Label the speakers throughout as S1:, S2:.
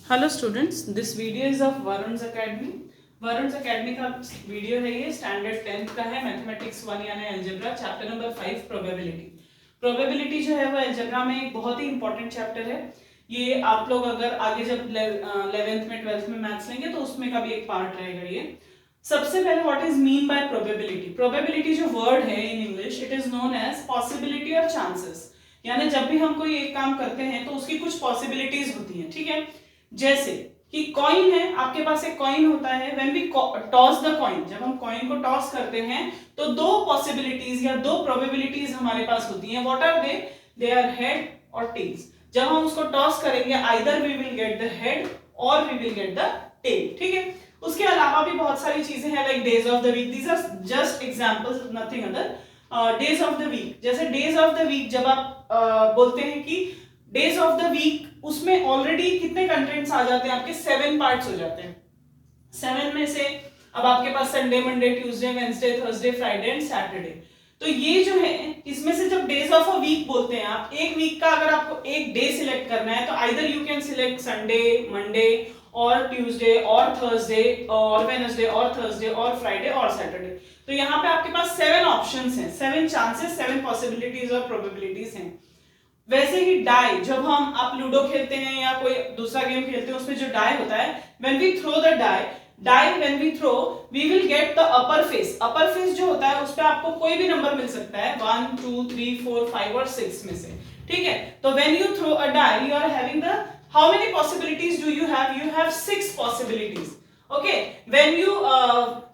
S1: Hello students, this video is of Varun's academy. Varun's academy का video है ये, स्टैंडर्ड 10th का है, मैथमेटिक्स 1 यानी algebra, chapter number 5 probability. Probability जो है वो अलजेब्रा में एक बहुत ही इंपॉर्टेंट चैप्टर है। ये आप लोग अगर आगे जब 11th में 12th में मैथ्स लेंगे तो उसमें का भी एक पार्ट रहेगा ये। सबसे पहले what is mean by probability. Probability जो वर्ड है in English, it is known as possibility और चांसेस। यानी जब भी हम कोई एक काम करते हैं तो उसकी कुछ पॉसिबिलिटीज होती हैं, ठीक है। जैसे कि कॉइन है, आपके पास एक कॉइन होता है, when we toss the coin, जब हम कॉइन को टॉस करते हैं तो दो पॉसिबिलिटीज या दो प्रोबेबिलिटीज हमारे पास होती हैं। What are they are head or tails. जब हम उसको टॉस करेंगे either we will get the head or we will get the tail, ठीक है। उसके अलावा भी बहुत सारी चीजें हैं, like days of the week, these are just examples, nothing other. Days of the week, जैसे डेज ऑफ द वीक जब आप बोलते हैं कि डेज ऑफ द वीक, उसमें ऑलरेडी कितने कंटेंट्स आ जाते हैं आपके, 7 पार्ट्स हो जाते हैं। 7 में से अब आपके पास Sunday, Monday, Tuesday, Wednesday, Thursday, Friday and Saturday. तो ये जो है, इसमें से जब डेज ऑफ अ वीक बोलते हैं आप, एक वीक का अगर आपको एक डे सिलेक्ट करना है तो either you can select Sunday, Monday और ट्यूसडे और थर्सडे और वेडनेसडे और थर्सडे और फ्राइडे और सैटरडे। तो यहाँ पे आपके पास 7 ऑप्शंस हैं, 7 चांसेस, 7 पॉसिबिलिटीज और प्रोबेबिलिटीज हैं। वैसे ही डाई, जब हम आप लूडो खेलते हैं या कोई दूसरा गेम खेलते हैं, उसमें जो डाई होता है, when we throw the die when we throw we will get the upper face. Upper face जो होता है उस पे आपको कोई भी नंबर मिल सकता है, 1 2 3 4 5 और 6 में से, ठीक है। तो when you throw a die you are having the, how many possibilities do you have 6 possibilities, okay. When you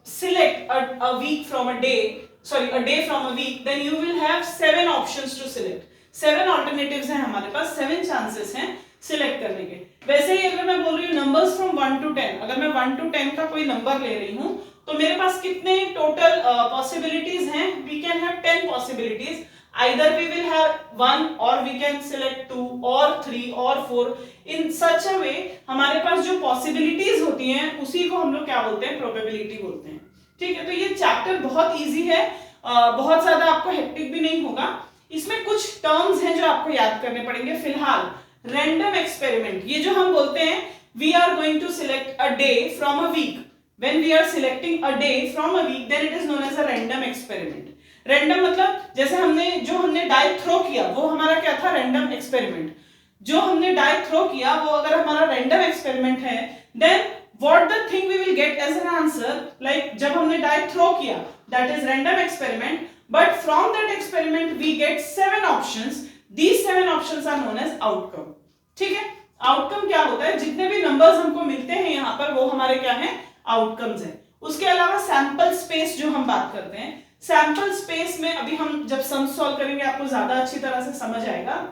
S1: select a week from a day, sorry, a day from a week, then you will have 7 options to select। 7 alternatives हैं हमारे पास, 7 chances हैं select करने के। वैसे ही अगर मैं बोल रही हूँ नंबर्स फ्रॉम 1 to 10, अगर मैं 1 to 10 का कोई नंबर ले रही हूँ तो मेरे पास कितने टोटल पॉसिबिलिटीज हैं, we can have 10 possibilities. either we will have 1 or we can select 2 or 3 or 4 in such a way। हमारे पास जो पॉसिबिलिटीज होती हैं उसी को हम लोग क्या बोलते हैं, प्रोबेबिलिटी बोलते हैं, ठीक है। तो ये चैप्टर बहुत इजी है, बहुत ज्यादा आपको हेक्टिक भी नहीं होगा। इसमें कुछ टर्म्स हैं जो आपको याद करने पड़ेंगे। फिलहाल रैंडम एक्सपेरिमेंट, ये जो हम बोलते हैं we are going to select a day from a week, when we are selecting a day from a week then it is known as a random experiment. Random मतलब जैसे हमने डाई थ्रो किया वो हमारा क्या था, रैंडम एक्सपेरिमेंट। जो हमने डाई थ्रो किया वो अगर हमारा रैंडम एक्सपेरिमेंट है, then what the thing we will get as an answer, like जब हमने डाई थ्रो किया that is random experiment, but from that experiment we get 7 options, these 7 options are known as outcome, ठीक है। Outcome क्या होता है, जितने भी नंबर्स हमको मिलते हैं यहाँ पर वो हमारे क्या है, आउटकम्स हैं। उसके अलावा सैंपल स्पेस जो हम बात करते हैं, सैंपल स्पेस में अभी हम जब सम सॉल्व करेंगे आपको ज्यादा अच्छी तरह से समझ आएगा।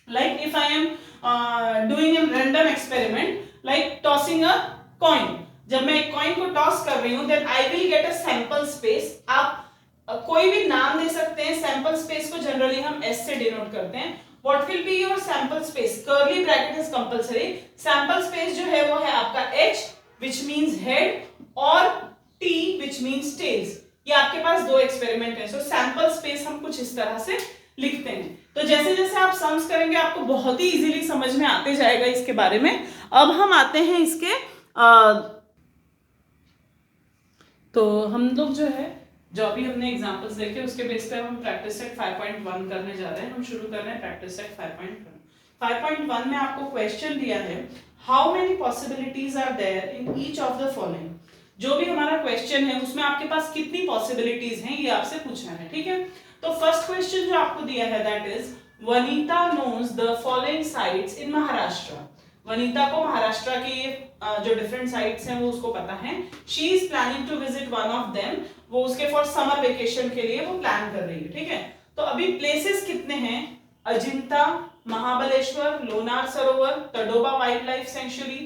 S1: like if I am doing a random experiment like tossing a coin, जब मैं एक कॉइन को टॉस कर रही हूं then I will get a sample space. आप कोई भी नाम दे सकते हैं, सैंपल स्पेस को जनरली हम एस से डिनोट करते हैं। What will be your sample space, curly bracket is compulsory. Sample space जो है वो है आपका एच विच मींस हेड और टी विच मींस टेल्स। ये आपके पास दो एक्सपेरिमेंट है। सो सैंपल स्पेस हम कुछ इस तरह से लिखते हैं। तो जैसे जैसे आप सम्स करेंगे आपको बहुत ही इजीली समझ में आते जाएगा इसके बारे में। अब हम आते हैं इसके तो हम लोग जो है, जो अभी हमने एग्जांपल्स देखे उसके बेस पे हम प्रैक्टिस सेट 5.1 करने जा रहे हैं। हम शुरू कर रहे हैं प्रैक्टिस सेट 5.1। 5.1 में आपको क्वेश्चन दिया है, how many possibilities are there in each of the following. जो भी हमारा क्वेश्चन है उसमें आपके पास कितनी पॉसिबिलिटीज हैं ये आपसे पूछना है, ठीक है। तो फर्स्ट क्वेश्चन जो आपको दिया है that is Vanita knows the following sites in Maharashtra. Vanita को महाराष्ट्र के जो डिफरेंट साइट्स हैं वो उसको पता है। She is planning to visit one of them, वो उसके फॉर समर वेकेशन के लिए वो प्लान कर रही है, ठीक है। तो अभी प्लेसेस कितने हैं, Ajanta, Mahabaleshwar, Lonar Sarovar, Tadoba wildlife sanctuary,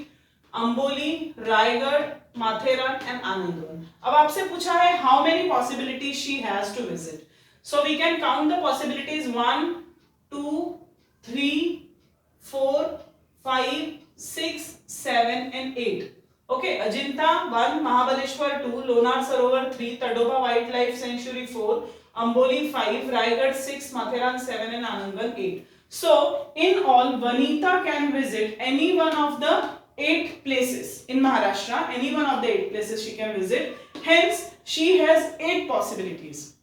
S1: Amboli, Raigad, Matheran and Anandwan. अब आपसे पूछा है how many possibilities she has to visit. So we can count the possibilities 1 2 3 4 5 6 7 and 8। Okay, Ajanta 1, Mahabaleshwar 2, Lonar Sarovar 3, Tadoba wildlife century 4, Amboli 5, Raigarh 6, Matheran 7 and Anandwan 8। So in all, Vanita can visit any one of the 8 places in Maharashtra, any one of the 8 places she can visit, hence she has 8 possibilities.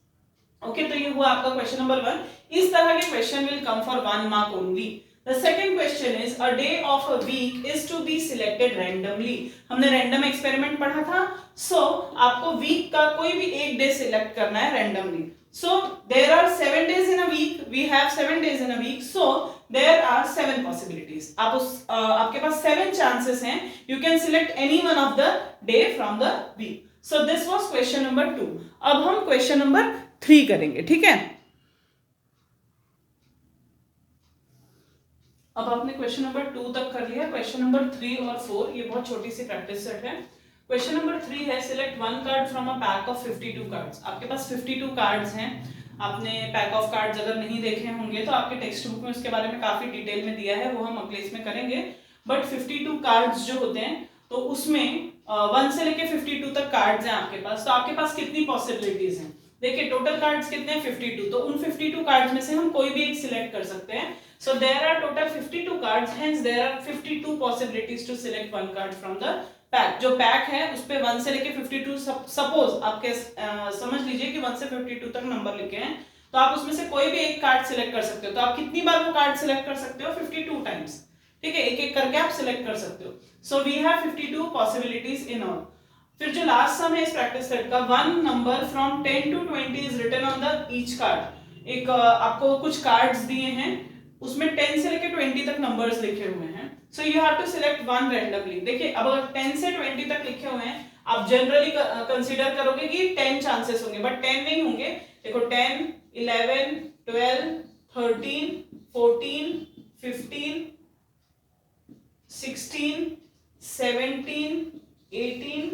S1: Okay, तो ये हुआ आपका question number 1. इस तरह के question will come for 1 mark only. The second question is a day of a week is to be selected randomly. हमने random experiment पढ़ा था. So आपको वीक का कोई भी एक डे सिलेक्ट करना है randomly. So there are 7 days in a week. We have 7 days in a week. So there are 7 possibilities. आपके पास 7 chances हैं. You can select any one of the day from the week. So this was question number 2. अब हम question number 3 करेंगे. ठीक है. अब आपने question number 2 तक कर लिया. क्वेश्चन नंबर 3 और 4 ये बहुत छोटी सी प्रैक्टिस सेट है. क्वेश्चन नंबर 3 है select 1 card from a pack of 52 cards. आपके पास 52 कार्ड्स हैं. आपने पैक ऑफ कार्ड्स अगर नहीं देखे होंगे तो आपके टेक्स्ट बुक में उसके बारे में काफी डिटेल में दिया है, वो हम अगले इसमें करेंगे. बट 52 कार्ड्स जो होते हैं तो उसमें 1 से लेके 52 तक कार्ड्स हैं आपके पास. तो आपके पास कितनी पॉसिबिलिटीज हैं? देखिए टोटल कार्ड्स कितने हैं? 52. तो उन 52 कार्ड्स में से हम कोई भी एक सिलेक्ट कर सकते हैं. So there are total 52 cards, hence there are 52 possibilities to select one card from the pack. जो पैक है उस पे 1 से लेके 52, सपोज आपके समझ लीजिए कि 1 से 52 तक नंबर लिखे हैं, तो आप उसमें से कोई भी एक कार्ड सिलेक्ट कर सकते हो. तो आप कितनी बार वो कार्ड सिलेक्ट कर सकते हो? 52 टाइम्स. ठीक है, एक एक करके आप सिलेक्ट कर सकते हो. So we have 52 possibilities in all. फिर जो लास्ट सम है इस प्रैक्टिस सेट का, 1 number from 10 to 20 is written on the each card. एक आपको कुछ कार्ड्स दिए हैं, उसमें 10 से लेके 20 तक नंबर्स लिखे हुए हैं. So you have to select one randomly. देखिए अब अगर 10 से 20 तक लिखे हुए हैं, आप जनरली कंसीडर करोगे कि 10 चांसेस होंगे, बट 10 नहीं होंगे. देखो 10, 11, 12, 13, 14, 15, 16, 17, 18,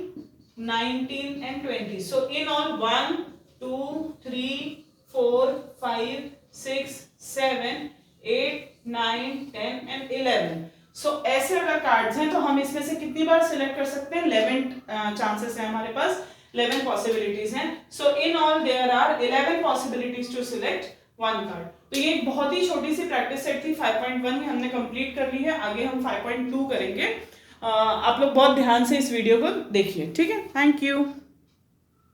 S1: 19 and 20. So in all 1, 2, 3, 4, 5, 6, 7, 8, 9, 10 and 11. So ऐसे अगर कार्ड्स हैं तो हम इसमें से कितनी बार सिलेक्ट कर सकते हैं? 11 चांसेस हैं हमारे पास, 11 पॉसिबिलिटीज हैं. So in all there are 11 possibilities to select one card. तो ये एक बहुत ही छोटी सी प्रैक्टिस सेट थी. 5.1 हमने कंप्लीट कर ली है. आगे हम 5.2 करेंगे. आप लोग बहुत ध्यान से इस वीडियो को देखिए. ठीक है, थैंक यू.